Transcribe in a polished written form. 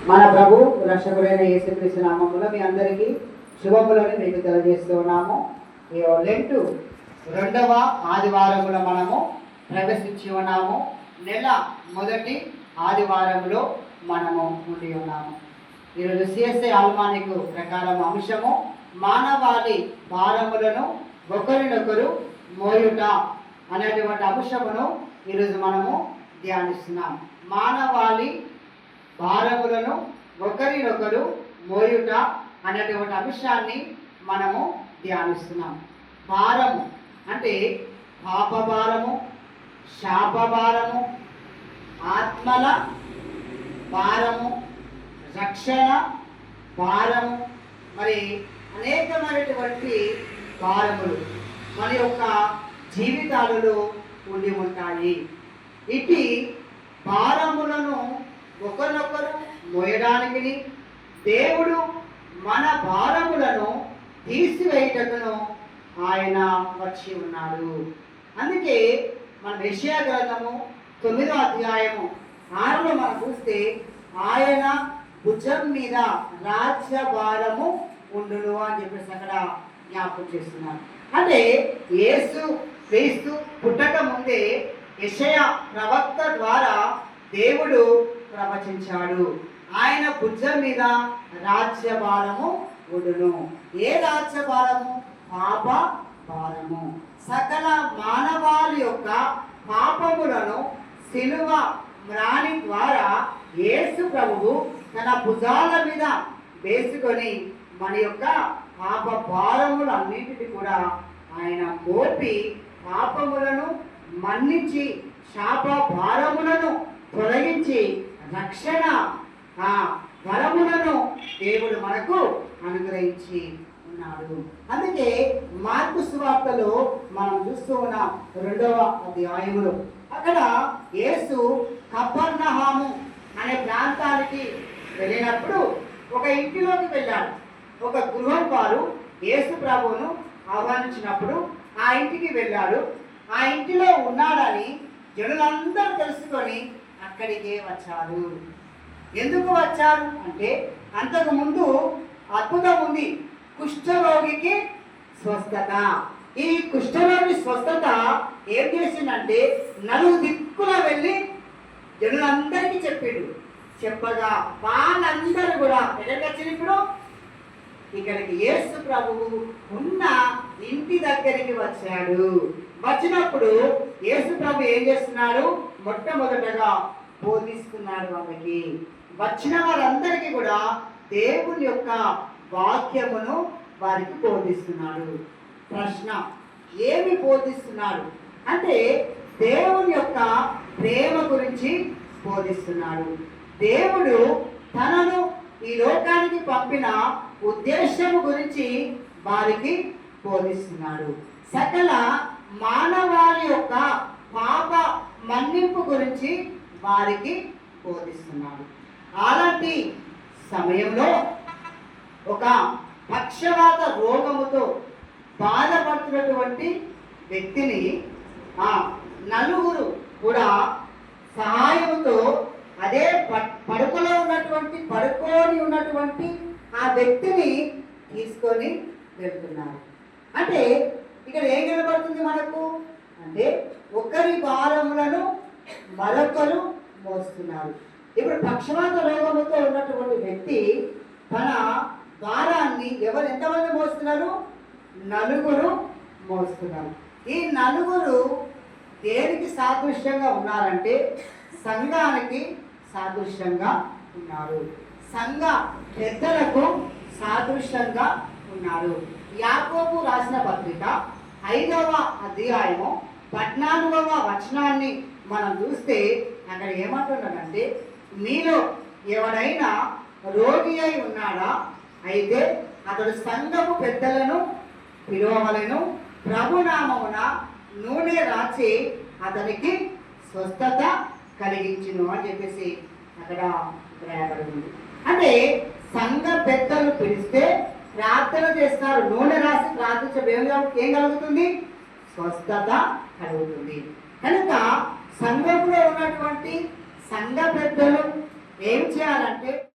మన ప్రభు రక్షకుడైన యేసుక్రీస్తు నామములో మీ అందరికీ శుభములని మీకు తెలియజేస్తూ ఉన్నాము. ఈ లెంటు 2వ ఆదివారములో మనము ప్రవేశించి ఉన్నాము. నెల మొదటి ఆదివారంలో మనము ఉండి ఉన్నాము. ఈరోజు సిఎస్ఐ ఆల్మానిక్ ప్రకారం అంశము మానవాళి భారములను ఒకరినొకరు మోయుట అనేటువంటి అంశమును ఈరోజు మనము ధ్యానిస్తున్నాం. మానవాళి భారములను ఒకరినొకరు మోయుట అనేటువంటి అంశాన్ని మనము ధ్యానిస్తున్నాం. భారము అంటే పాప భారము, శాప భారము, ఆత్మల భారము, రక్షణ భారము, మరి అనేకమైనటువంటి భారములు మన యొక్క జీవితాలలో ఉండి ఉంటాయి. ఇటు భారములను ఒకరినొకరు మోయడానికి దేవుడు మన భారములను తీసివేయటకును ఆయన వచ్చి ఉన్నాడు. అందుకే మన యెషయా గ్రంథము 9వ అధ్యాయము 6లో మనం చూస్తే ఆయన భుజం మీద రాజ్య భారము ఉండును అని చెప్పేసి అక్కడ జ్ఞాపకం చేస్తున్నారు. అంటే యేసు క్రీస్తు పుట్టక ముందే యెషయా ప్రవక్త ద్వారా దేవుడు ప్రవచించాడు. ఆయన భుజం మీద రాజ్యభారము ఉండును. ఏ రాజ్యభారము? పాప భారము. సకల మానవాళి యొక్క పాపములను సిలువ మ్రాణి ద్వారా యేసు ప్రభువు తన భుజాల మీద వేసుకొని మన యొక్క పాప భారములన్నింటినీ కూడా ఆయన మోపి పాపములను మన్నించి శాప భారములను తొలగించి రక్షణ వరములను దేవుడు మనకు అనుగ్రహించి ఉన్నాడు. అందుకే మార్కు సువార్తలో మనం చూస్తూ ఉన్నాం 2వ అధ్యాయములో అక్కడ యేసు కపెర్నహూము అనే ప్రాంతానికి వెళ్ళినప్పుడు ఒక ఇంటిలోకి వెళ్ళాడు. ఒక గృహం వారు యేసు ప్రభువును ఆహ్వానించినప్పుడు ఆ ఇంటికి వెళ్ళాడు. ఆ ఇంటిలో ఉన్నాడని జనులందరూ తెలుసుకొని అక్కడికే వచ్చారు. ఎందుకు వచ్చారు అంటే అంతకు ముందు అద్భుతం ఉంది. కుష్ఠరోగికి స్వస్థత. ఈ కుష్ఠరోగి స్వస్థత ఏం చేసిందంటే 4 దిక్కుల వెళ్ళి జనులందరికీ చెప్పిండు. చెప్పగా వాళ్ళందరూ కూడా ఎక్కడికి వచ్చారు? ఇప్పుడు ఇక్కడికి యేసు ప్రభువు ఉన్న ఇంటి దగ్గరికి వచ్చాడు. వచ్చినప్పుడు యేసు ప్రభు ఏం చేస్తున్నాడు? మొట్టమొదటగా బోధిస్తున్నాడు. వాళ్ళకి వచ్చిన వారందరికీ కూడా దేవుని యొక్క వాక్యమును వారికి బోధిస్తున్నాడు. ప్రశ్న, ఏమి బోధిస్తున్నాడు అంటే దేవుని యొక్క ప్రేమ గురించి బోధిస్తున్నాడు. దేవుడు తనను ఈ లోకానికి పంపిన ఉద్దేశము గురించి వారికి బోధిస్తున్నాడు. సకల మానవాళి యొక్క పాప మన్నింపు గురించి వారికి బోధిస్తున్నాడు. అలాంటి సమయంలో ఒక పక్షవాత రోగముతో బాధపడుతున్నటువంటి వ్యక్తిని 4 కూడా సహాయంతో అదే పడుకొని ఉన్నటువంటి ఆ వ్యక్తిని తీసుకొని వెళ్తున్నారు. అంటే ఇక్కడ ఏం కనబడుతుంది మనకు అంటే ఒకరి భారములను మరొకరు మోస్తున్నారు. ఇప్పుడు పక్షవాత రోగముతో ఉన్నటువంటి వ్యక్తి తన భారాన్ని ఎంతమంది మోస్తున్నారు? 4 మోస్తున్నారు. ఈ 4 దేనికి సాదృశ్యంగా ఉన్నారంటే సంఘానికి సాదృశ్యంగా ఉన్నారు. సంఘ పెద్దలకు సాదృశ్యంగా ఉన్నారు. యాకోబు రాసిన పత్రిక 5వ అధ్యాయము 14వ వచనాన్ని మనం చూస్తే అక్కడ ఏమంటున్నాడంటే మీలో ఎవరైనా రోగి అయి ఉన్నాడా? అయితే అతడు సంఘము పెద్దలను పిలువవలెను, ప్రభునామమున నూనె రాచి అతనికి స్వస్థత కలిగించును అని చెప్పేసి అక్కడ రాయబడింది. అంటే సంఘ పెద్దలు పిలిస్తే ప్రార్థన చేస్తారు. నూనె రాసి ప్రార్థించడం ఏం కలుగుతుంది? స్వస్థత కలుగుతుంది. కనుక సంఘంలో ఉన్నటువంటి సంఘ పెద్దలు ఏం చేయాలంటే